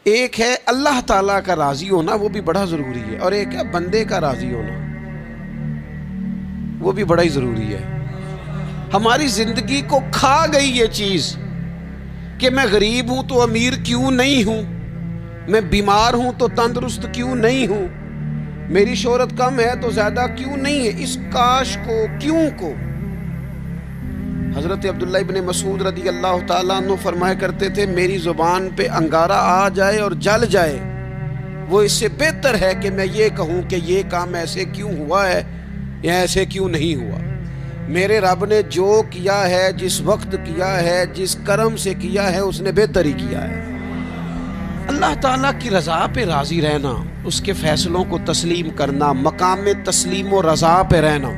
ایک ہے اللہ تعالیٰ کا راضی ہونا، وہ بھی بڑا ضروری ہے، اور ایک ہے بندے کا راضی ہونا، وہ بھی بڑا ہی ضروری ہے۔ ہماری زندگی کو کھا گئی یہ چیز کہ میں غریب ہوں تو امیر کیوں نہیں ہوں، میں بیمار ہوں تو تندرست کیوں نہیں ہوں، میری شہرت کم ہے تو زیادہ کیوں نہیں ہے۔ اس کاش کو، کیوں کو حضرت عبداللہ ابن مسعود رضی اللہ تعالیٰ عنہ فرمایا کرتے تھے، میری زبان پہ انگارہ آ جائے اور جل جائے، وہ اس سے بہتر ہے کہ میں یہ کہوں کہ یہ کام ایسے کیوں ہوا ہے یا ایسے کیوں نہیں ہوا۔ میرے رب نے جو کیا ہے، جس وقت کیا ہے، جس کرم سے کیا ہے، اس نے بہتر ہی کیا ہے۔ اللہ تعالیٰ کی رضا پہ راضی رہنا، اس کے فیصلوں کو تسلیم کرنا، مقام تسلیم و رضا پہ رہنا۔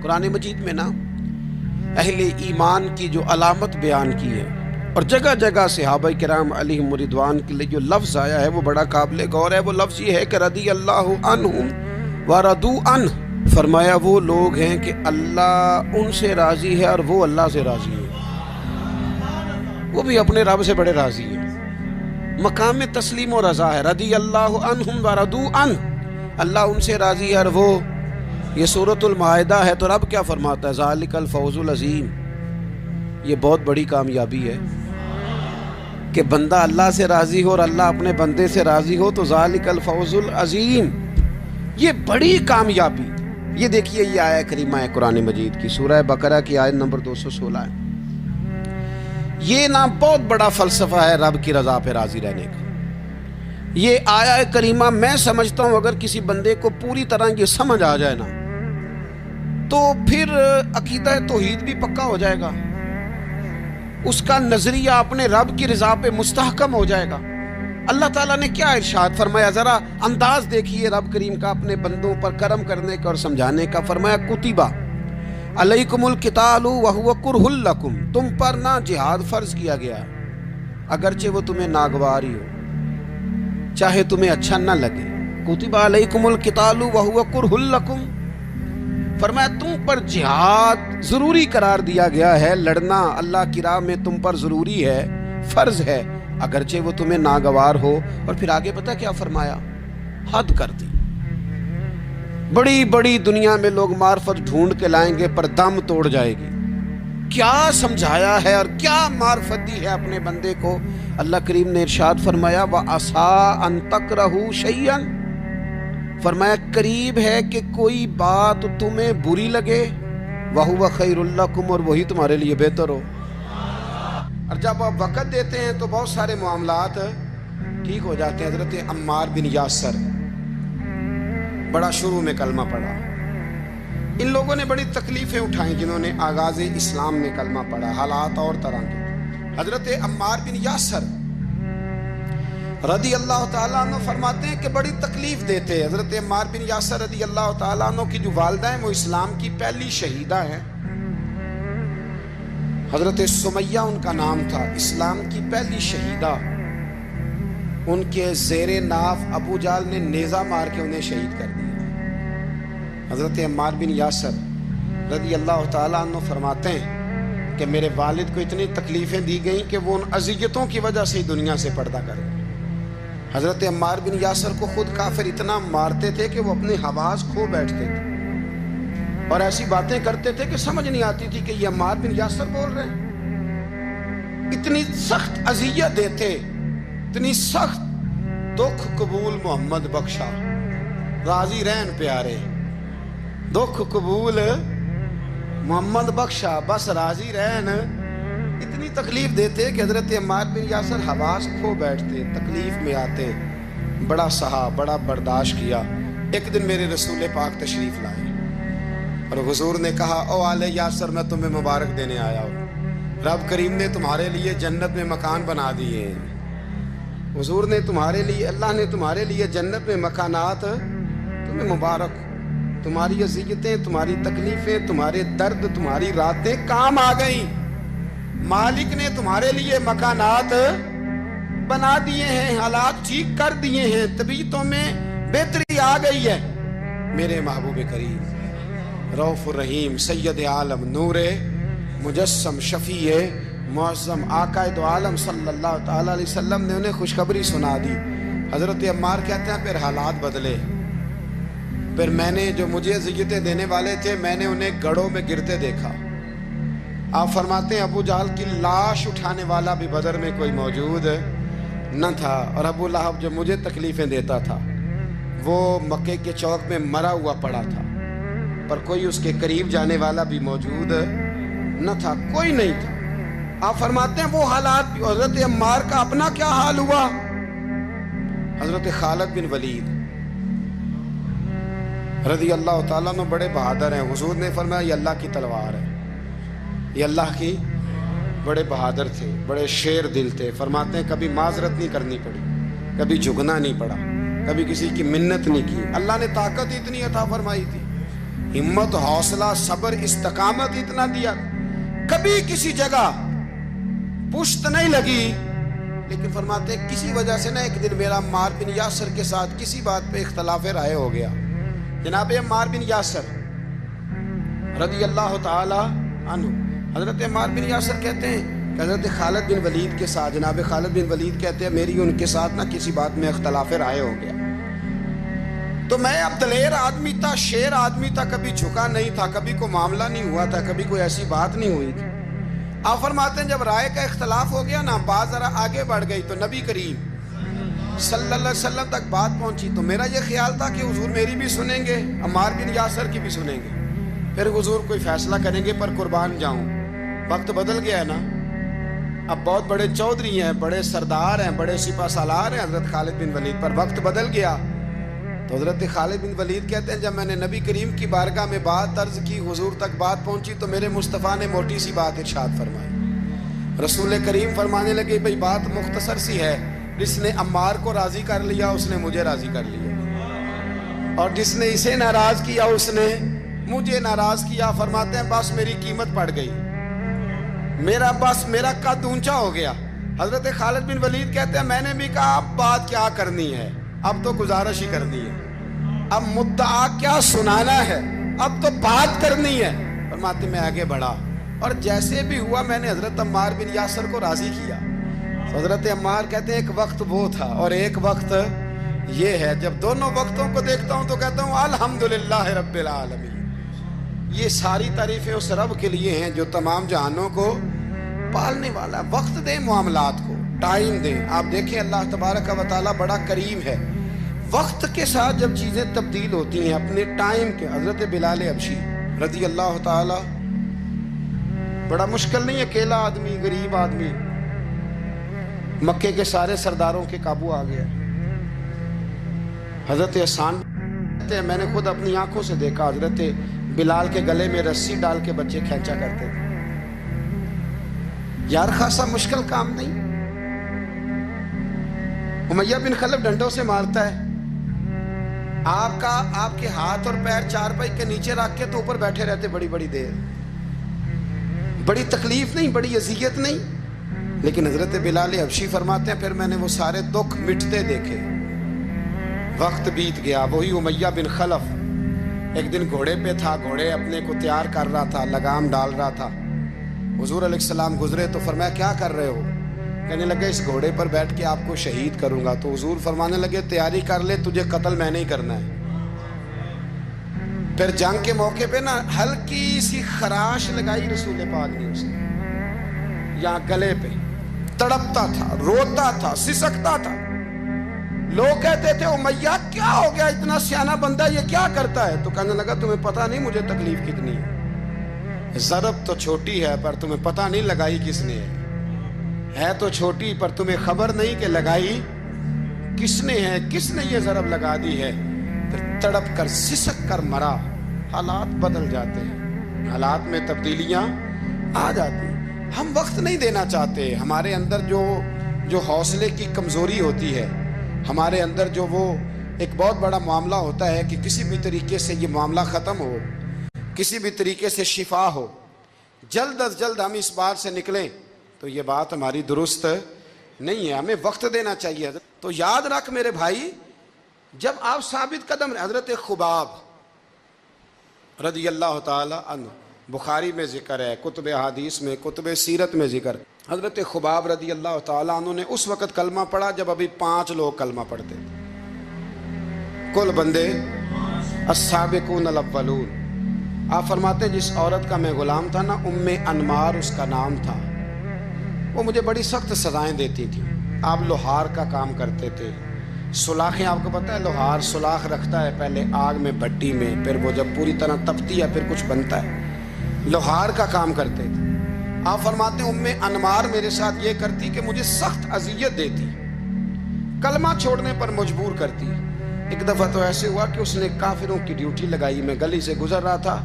قرآن مجید میں نا اہل ایمان کی جو علامت بیان کی ہے، اور جگہ جگہ صحابہ کرام علیہم رضوان کے لیے جو لفظ آیا ہے وہ بڑا قابل غور ہے۔ وہ لفظ یہ ہے کہ رضی اللہ عنہم ورضوا عنہ، فرمایا وہ لوگ ہیں کہ اللہ ان سے راضی ہے اور وہ اللہ سے راضی ہے، وہ بھی اپنے رب سے بڑے راضی ہیں۔ مقام تسلیم و رضا ہے، رضی اللہ عنہم ورضوا عنہ، اللہ ان سے راضی ہے اور وہ، یہ سورۃ المائدہ ہے۔ تو رب کیا فرماتا ہے؟ ذالک الفوز العظیم، یہ بہت بڑی کامیابی ہے کہ بندہ اللہ سے راضی ہو اور اللہ اپنے بندے سے راضی ہو، تو ذالک الفوز العظیم، یہ بڑی کامیابی۔ یہ دیکھیے، یہ آیہ کریمہ ہے قرآن مجید کی، سورہ بقرہ کی آیت نمبر 216 ہے۔ یہ نا بہت بڑا فلسفہ ہے رب کی رضا پہ راضی رہنے کا۔ یہ آیہ کریمہ میں سمجھتا ہوں اگر کسی بندے کو پوری طرح یہ سمجھ آ جائے نا، تو پھر عقیدہ توحید بھی پکا ہو جائے گا، اس کا نظریہ اپنے رب کی رضا پہ مستحکم ہو جائے گا۔ اللہ تعالیٰ نے کیا ارشاد فرمایا، ذرا انداز دیکھیے رب کریم کا اپنے بندوں پر کرم کرنے کا اور سمجھانے کا۔ فرمایا کتبہ علیکم القتال وہو کرہ لکم، تم پر نہ جہاد فرض کیا گیا اگرچہ وہ تمہیں ناگواری ہو، چاہے تمہیں اچھا نہ لگے۔ کتبہ علیکم القتال وہو کرہ لکم، فرمایا تم پر جہاد ضروری قرار دیا گیا ہے، لڑنا اللہ کی راہ میں تم پر ضروری ہے، فرض ہے، اگرچہ وہ تمہیں ناگوار ہو۔ اور پھر آگے پتہ کیا فرمایا؟ حد کر دی۔ بڑی بڑی دنیا میں لوگ معرفت ڈھونڈ کے لائیں گے پر دم توڑ جائے گی۔ کیا سمجھایا ہے اور کیا معرفت دی ہے اپنے بندے کو؟ اللہ کریم نے ارشاد فرمایا وَعَسَىٰ أَن تَكْرَهُوا شَيْئًا، فرمایا قریب ہے کہ کوئی بات تمہیں بری لگے، وَهُوَ خَيْرٌ لَكُمْ، اور وہی تمہارے لیے بہتر ہو۔ اور جب آپ وقت دیتے ہیں تو بہت سارے معاملات ٹھیک ہو جاتے ہیں۔ حضرت عمار بن یاسر، بڑا شروع میں کلمہ پڑھا، ان لوگوں نے بڑی تکلیفیں اٹھائیں جنہوں نے آغاز اسلام میں کلمہ پڑھا، حالات اور طرح کے۔ حضرت عمار بن یاسر رضی اللہ تعالیٰ عنہ فرماتے ہیں کہ بڑی تکلیف دیتے۔ حضرت عمار بن یاسر رضی اللہ تعالیٰ عنہ کی جو والدہ ہیں وہ اسلام کی پہلی شہیدہ ہیں، حضرت سمیہ ان کا نام تھا، اسلام کی پہلی شہیدہ۔ ان کے زیر ناف ابو جہل نے نیزہ مار کے انہیں شہید کر دیا۔ حضرت عمار بن یاسر رضی اللہ تعالیٰ عنہ فرماتے ہیں کہ میرے والد کو اتنی تکلیفیں دی گئیں کہ وہ ان اذیتوں کی وجہ سے دنیا سے پردہ کر گئے۔ حضرت عمار بن یاسر کو خود کافر اتنا مارتے تھے کہ وہ اپنے حواس کھو بیٹھتے تھے اور ایسی باتیں کرتے تھے کہ سمجھ نہیں آتی تھی کہ یہ عمار بن یاسر بول رہے ہیں۔ اتنی سخت اذیت دیتے، اتنی سخت۔ دکھ قبول محمد بخشا، راضی رہن پیارے، دکھ قبول محمد بخشا، بس راضی رہن۔ اتنی تکلیف دیتے کہ حضرت عمار بن یاسر حواس کھو بیٹھتے، تکلیف میں آتے، بڑا سہا، بڑا برداشت کیا۔ ایک دن میرے رسول پاک تشریف لائے اور حضور نے کہا او آل یاسر میں تمہیں مبارک دینے آیا ہوں، رب کریم نے تمہارے لیے جنت میں مکان بنا دیے ہیں۔ حضور نے تمہارے لیے، اللہ نے تمہارے لیے جنت میں مکانات، تمہیں مبارک، تمہاری اذیتیں، تمہاری تکلیفیں، تمہارے درد، تمہاری راتیں کام آ گئیں۔ مالک نے تمہارے لیے مکانات بنا دیے ہیں، حالات ٹھیک کر دیے ہیں، طبیعتوں میں بہتری آ گئی ہے۔ میرے محبوب کریم رؤوف الرحیم سید عالم نور مجسم شفیع معظم آقا دو عالم صلی اللہ تعالیٰ علیہ وسلم نے انہیں خوشخبری سنا دی۔ حضرت عمار کہتے ہیں پھر حالات بدلے، پھر میں نے جو مجھے اذیتیں دینے والے تھے میں نے انہیں گڑھوں میں گرتے دیکھا۔ آپ فرماتے ہیں ابو جہل کی لاش اٹھانے والا بھی بدر میں کوئی موجود نہ تھا، اور ابو لہب جو مجھے تکلیفیں دیتا تھا وہ مکے کے چوک میں مرا ہوا پڑا تھا، پر کوئی اس کے قریب جانے والا بھی موجود نہ تھا، کوئی نہیں تھا۔ آپ فرماتے ہیں وہ حالات بھی۔ حضرت عمار کا اپنا کیا حال ہوا؟ حضرت خالد بن ولید رضی اللہ تعالیٰ عنہ بڑے بہادر ہیں۔ حضور نے فرمایا یہ اللہ کی تلوار ہے، یہ اللہ کی، بڑے بہادر تھے، بڑے شیر دل تھے۔ فرماتے ہیں کبھی معذرت نہیں کرنی پڑی، کبھی جھکنا نہیں پڑا، کبھی کسی کی منت نہیں کی۔ اللہ نے طاقت اتنی عطا فرمائی تھی، ہمت، حوصلہ، صبر، استقامت اتنا دیا، کبھی کسی جگہ پشت نہیں لگی۔ لیکن فرماتے ہیں کسی وجہ سے نہ ایک دن میرا عمار بن یاسر کے ساتھ کسی بات پہ اختلاف رائے ہو گیا۔ جناب عمار بن یاسر رضی اللہ تعالی عنہ، حضرت عمار بن یاسر کہتے ہیں کہ حضرت خالد بن ولید کے ساتھ، جناب خالد بن ولید کہتے ہیں میری ان کے ساتھ نہ کسی بات میں اختلاف رائے ہو گیا، تو میں اب دلیر آدمی تھا، شیر آدمی تھا، کبھی جھکا نہیں تھا، کبھی کوئی معاملہ نہیں ہوا تھا، کبھی کوئی ایسی بات نہیں ہوئی تھی۔ آپ فرماتے ہیں جب رائے کا اختلاف ہو گیا نا، بات ذرا آگے بڑھ گئی تو نبی کریم صلی اللہ علیہ وسلم تک بات پہنچی، تو میرا یہ خیال تھا کہ حضور میری بھی سنیں گے، عمار بن یاسر کی بھی سنیں گے، پھر حضور کوئی فیصلہ کریں گے، پر قربان جاؤں وقت بدل گیا ہے نا، اب بہت بڑے چودھری ہیں، بڑے سردار ہیں، بڑے سپہ سالار ہیں حضرت خالد بن ولید، پر وقت بدل گیا۔ تو حضرت خالد بن ولید کہتے ہیں جب میں نے نبی کریم کی بارگاہ میں بات عرض کی، حضور تک بات پہنچی، تو میرے مصطفیٰ نے موٹی سی بات ارشاد فرمائی۔ رسول کریم فرمانے لگے بھئی بات مختصر سی ہے، جس نے عمار کو راضی کر لیا اس نے مجھے راضی کر لیا، اور جس نے اسے ناراض کیا اس نے مجھے ناراض کیا۔ فرماتے ہیں بس میری قیمت پڑ گئی، میرا قد اونچا ہو گیا۔ حضرت خالد بن ولید کہتے ہیں میں نے بھی کہا اب بات کیا کرنی ہے، اب تو گزارش ہی کرنی ہے، اب مدعا کیا سنانا ہے، اب تو بات کرنی ہے۔ فرماتے میں آگے بڑھا، اور جیسے بھی ہوا میں نے حضرت عمار بن یاسر کو راضی کیا۔ حضرت عمار کہتے ہیں ایک وقت وہ تھا اور ایک وقت یہ ہے، جب دونوں وقتوں کو دیکھتا ہوں تو کہتا ہوں الحمدللہ رب العالمین، یہ ساری تعریفیں اس رب کے لیے ہیں جو تمام جہانوں کو پالنے والا۔ وقت دے معاملات کو، ٹائم دے۔ آپ دیکھیں اللہ تبارک و تعالیٰ بڑا کریم ہے، وقت کے ساتھ جب چیزیں تبدیل ہوتی ہیں اپنے ٹائم کے۔ حضرت بلال حبشی رضی اللہ تعالیٰ، بڑا مشکل نہیں، اکیلا آدمی، غریب آدمی، مکے کے سارے سرداروں کے قابو آ گیا۔ حضرت حسان کہتے ہیں میں نے خود اپنی آنکھوں سے دیکھا، حضرت بلال کے گلے میں رسی ڈال کے بچے کھینچا کرتے تھے۔ یار خاصا مشکل کام نہیں۔ امیہ بن خلف ڈنڈوں سے مارتا ہے، آپ کے ہاتھ اور پیر چارپائی کے نیچے رکھ کے تو اوپر بیٹھے رہتے بڑی بڑی دیر، بڑی تکلیف نہیں، بڑی اذیت نہیں، لیکن حضرت بلال حبشی فرماتے ہیں پھر میں نے وہ سارے دکھ مٹتے دیکھے۔ وقت بیت گیا، وہی امیہ بن خلف ایک دن گھوڑے پہ تھا، گھوڑے اپنے کو تیار کر رہا تھا، لگام ڈال رہا تھا۔ حضور علیہ السلام گزرے تو فرمایا کیا کر رہے ہو؟ کہنے لگے اس گھوڑے پر بیٹھ کے آپ کو شہید کروں گا۔ تو حضور فرمانے لگے تیاری کر لے، تجھے قتل میں نہیں کرنا ہے۔ پھر جنگ کے موقع پہ نا ہلکی سی خراش لگائی رسول پاک نے اسے، یہاں گلے پہ، تڑپتا تھا، روتا تھا، سسکتا تھا۔ لوگ کہتے تھے امیہ کیا ہو گیا، اتنا سیانہ بندہ یہ کیا کرتا ہے؟ تو کہنے لگا تمہیں پتہ نہیں مجھے تکلیف کتنی ہے، ضرب تو چھوٹی ہے پر تمہیں پتہ نہیں لگائی کس نے ہے تو چھوٹی پر تمہیں خبر نہیں کہ لگائی کس نے ہے، کس نے یہ ضرب لگا دی ہے۔ پھر تڑپ کر سسک کر مرا۔ حالات بدل جاتے ہیں، حالات میں تبدیلیاں آ جاتی ہیں۔ ہم وقت نہیں دینا چاہتے، ہمارے اندر جو حوصلے کی کمزوری ہوتی ہے، ہمارے اندر جو وہ ایک بہت بڑا معاملہ ہوتا ہے کہ کسی بھی طریقے سے یہ معاملہ ختم ہو، کسی بھی طریقے سے شفا ہو، جلد از جلد ہم اس بات سے نکلیں، تو یہ بات ہماری درست نہیں ہے، ہمیں وقت دینا چاہیے۔ تو یاد رکھ میرے بھائی، جب آپ ثابت قدم، حضرت خباب رضی اللہ تعالی عنہ، بخاری میں ذکر ہے، کتب حدیث میں، کتب سیرت میں ذکر، حضرت خباب رضی اللہ تعالیٰ عنہ نے اس وقت کلمہ پڑھا جب ابھی 5 لوگ کلمہ پڑھتے تھے، کل بندے السابقون الاولون۔ آپ فرماتے ہیں جس عورت کا میں غلام تھا نا، ام انمار اس کا نام تھا، وہ مجھے بڑی سخت سزائیں دیتی تھی۔ آپ لوہار کا کام کرتے تھے، سلاخیں، آپ کو پتہ ہے لوہار سلاخ رکھتا ہے پہلے آگ میں بھٹی میں، پھر وہ جب پوری طرح تپتی ہے پھر کچھ بنتا ہے، لوہار کا کام کرتے تھے۔ آپ فرماتے ہیں ام انمار میرے ساتھ یہ کرتی کہ مجھے سخت اذیت دیتی، کلمہ چھوڑنے پر مجبور کرتی۔ ایک دفعہ تو ایسے ہوا کہ اس نے کافروں کی ڈیوٹی لگائی، میں گلی سے گزر رہا تھا،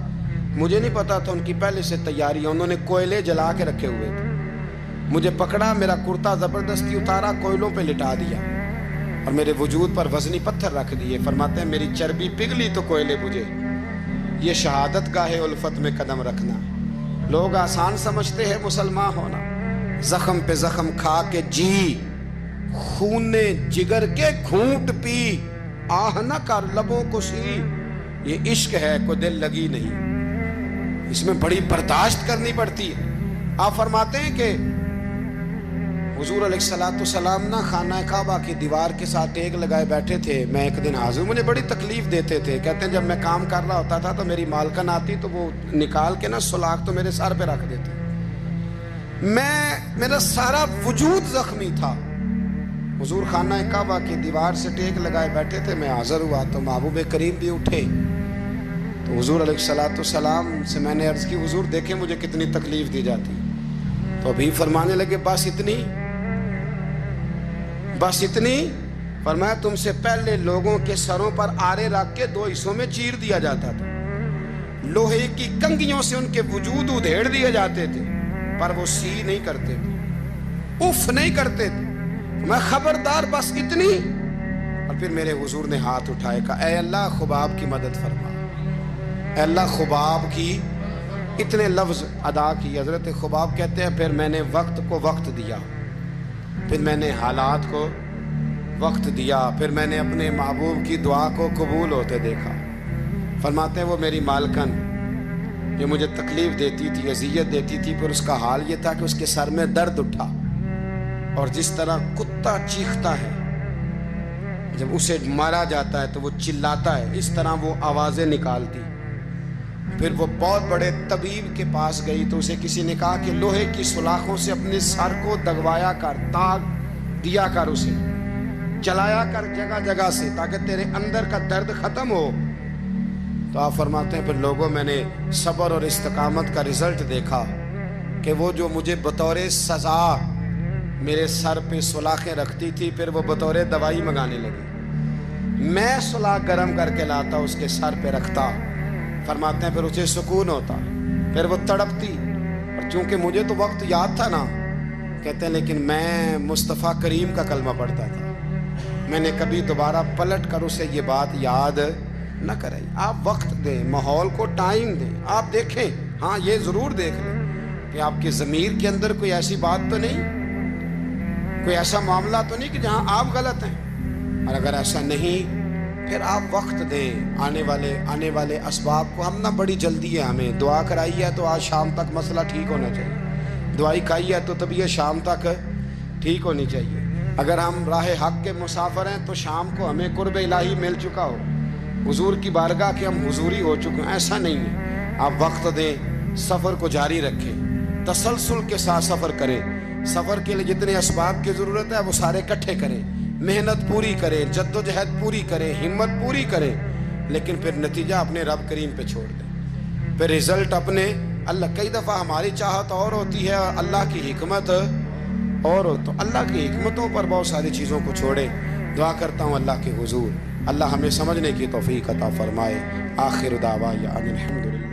مجھے نہیں پتا تھا ان کی پہلے سے تیاری ہے، انہوں نے کوئلے جلا کے رکھے ہوئے تھے، مجھے پکڑا، میرا کرتا زبردستی اتارا، کوئلوں پہ لٹا دیا اور میرے وجود پر وزنی پتھر رکھ دیے۔ فرماتے ہیں میری چربی پگھلی تو کوئلے بجھے۔ یہ شہادت گاہ الفت میں قدم رکھنا، لوگ آسان سمجھتے ہیں مسلمان ہونا، زخم پہ زخم کھا کے جی، خون جگر کے گھونٹ پی، آہ نہ کر لبوں کو سی، یہ عشق ہے کوئی دل لگی نہیں، اس میں بڑی برداشت کرنی پڑتی ہے۔ آپ فرماتے ہیں کہ حضور علیہ السلام نہ خانہ کعبہ کی دیوار کے ساتھ ٹیک لگائے بیٹھے تھے، میں ایک دن حاضر، مجھے بڑی تکلیف دیتے تھے، کہتے ہیں جب میں کام کر رہا ہوتا تھا تو میری مالکن آتی تو وہ نکال کے نا سلاخ تو میرے سر پہ رکھ دیتی، میرا سارا وجود زخمی تھا۔ حضور خانہ کعبہ کی دیوار سے ٹیک لگائے بیٹھے تھے، میں حاضر ہوا تو محبوب کریم بھی اٹھے، تو حضور علیہ السلام سے میں نے عرض کی حضور دیکھیں مجھے کتنی تکلیف دی جاتی، تو ابھی فرمانے لگے بس اتنی، فرمایا تم سے پہلے لوگوں کے سروں پر آرے رکھ کے 2 حصوں میں چیر دیا جاتا تھا، لوہے کی کنگھیوں سے ان کے وجود ادھیڑ دیے جاتے تھے، پر وہ سی نہیں کرتے تھے، اف نہیں کرتے تھے، میں خبردار بس اتنی۔ اور پھر میرے حضور نے ہاتھ اٹھائے، کہا اے اللہ خباب کی مدد فرما، اے اللہ خباب کی، اتنے لفظ ادا کی۔ حضرت خباب کہتے ہیں پھر میں نے وقت کو وقت دیا، پھر میں نے حالات کو وقت دیا، پھر میں نے اپنے محبوب کی دعا کو قبول ہوتے دیکھا۔ فرماتے ہیں وہ میری مالکن جو مجھے تکلیف دیتی تھی، اذیت دیتی تھی، پھر اس کا حال یہ تھا کہ اس کے سر میں درد اٹھا، اور جس طرح کتا چیختا ہے جب اسے مارا جاتا ہے تو وہ چلاتا ہے، اس طرح وہ آوازیں نکالتی۔ پھر وہ بہت بڑے طبیب کے پاس گئی تو اسے کسی نے کہا کہ لوہے کی سلاخوں سے اپنے سر کو دگوایا کر، داغ دیا کر، اسے جلایا کر جگہ جگہ سے تاکہ تیرے اندر کا درد ختم ہو۔ تو آپ فرماتے ہیں پھر لوگوں میں نے صبر اور استقامت کا رزلٹ دیکھا کہ وہ جو مجھے بطور سزا میرے سر پہ سلاخیں رکھتی تھی، پھر وہ بطور دوائی منگانے لگی، میں سلاخ گرم کر کے لاتا اس کے سر پہ رکھتا، فرماتے ہیں پھر اسے سکون ہوتا، پھر وہ تڑپتی، اور چونکہ مجھے تو وقت یاد تھا نا، کہتے ہیں لیکن میں مصطفیٰ کریم کا کلمہ پڑھتا تھا، میں نے کبھی دوبارہ پلٹ کر اسے یہ بات یاد نہ کرائی۔ آپ وقت دیں، ماحول کو ٹائم دیں، آپ دیکھیں، ہاں یہ ضرور دیکھ لیں کہ آپ کے ضمیر کے اندر کوئی ایسی بات تو نہیں، کوئی ایسا معاملہ تو نہیں کہ جہاں آپ غلط ہیں، اور اگر ایسا نہیں پھر آپ وقت دیں آنے والے اسباب کو۔ ہم نہ بڑی جلدی ہے، ہمیں دعا کرائی ہے تو آج شام تک مسئلہ ٹھیک ہونا چاہیے، دعائی کھائی ہے تو طبیعت شام تک ٹھیک ہونی چاہیے۔ اگر ہم راہ حق کے مسافر ہیں تو شام کو ہمیں قرب الہی مل چکا ہو، حضور کی بارگاہ کے ہم حضوری ہو چکے ہیں، ایسا نہیں ہے۔ آپ وقت دیں، سفر کو جاری رکھیں، تسلسل کے ساتھ سفر کریں، سفر کے لیے جتنے اسباب کی ضرورت ہے وہ سارے اکٹھے کریں، محنت پوری کریں، جد و جہد پوری کریں، ہمت پوری کریں، لیکن پھر نتیجہ اپنے رب کریم پہ چھوڑ دیں، پھر رزلٹ اپنے اللہ۔ کئی دفعہ ہماری چاہت اور ہوتی ہے اور اللہ کی حکمت اور ہو، تو اللہ کی حکمتوں پر بہت ساری چیزوں کو چھوڑیں۔ دعا کرتا ہوں اللہ کے حضور اللہ ہمیں سمجھنے کی توفیق عطا فرمائے۔ آخر دعوانا ان الحمدللہ۔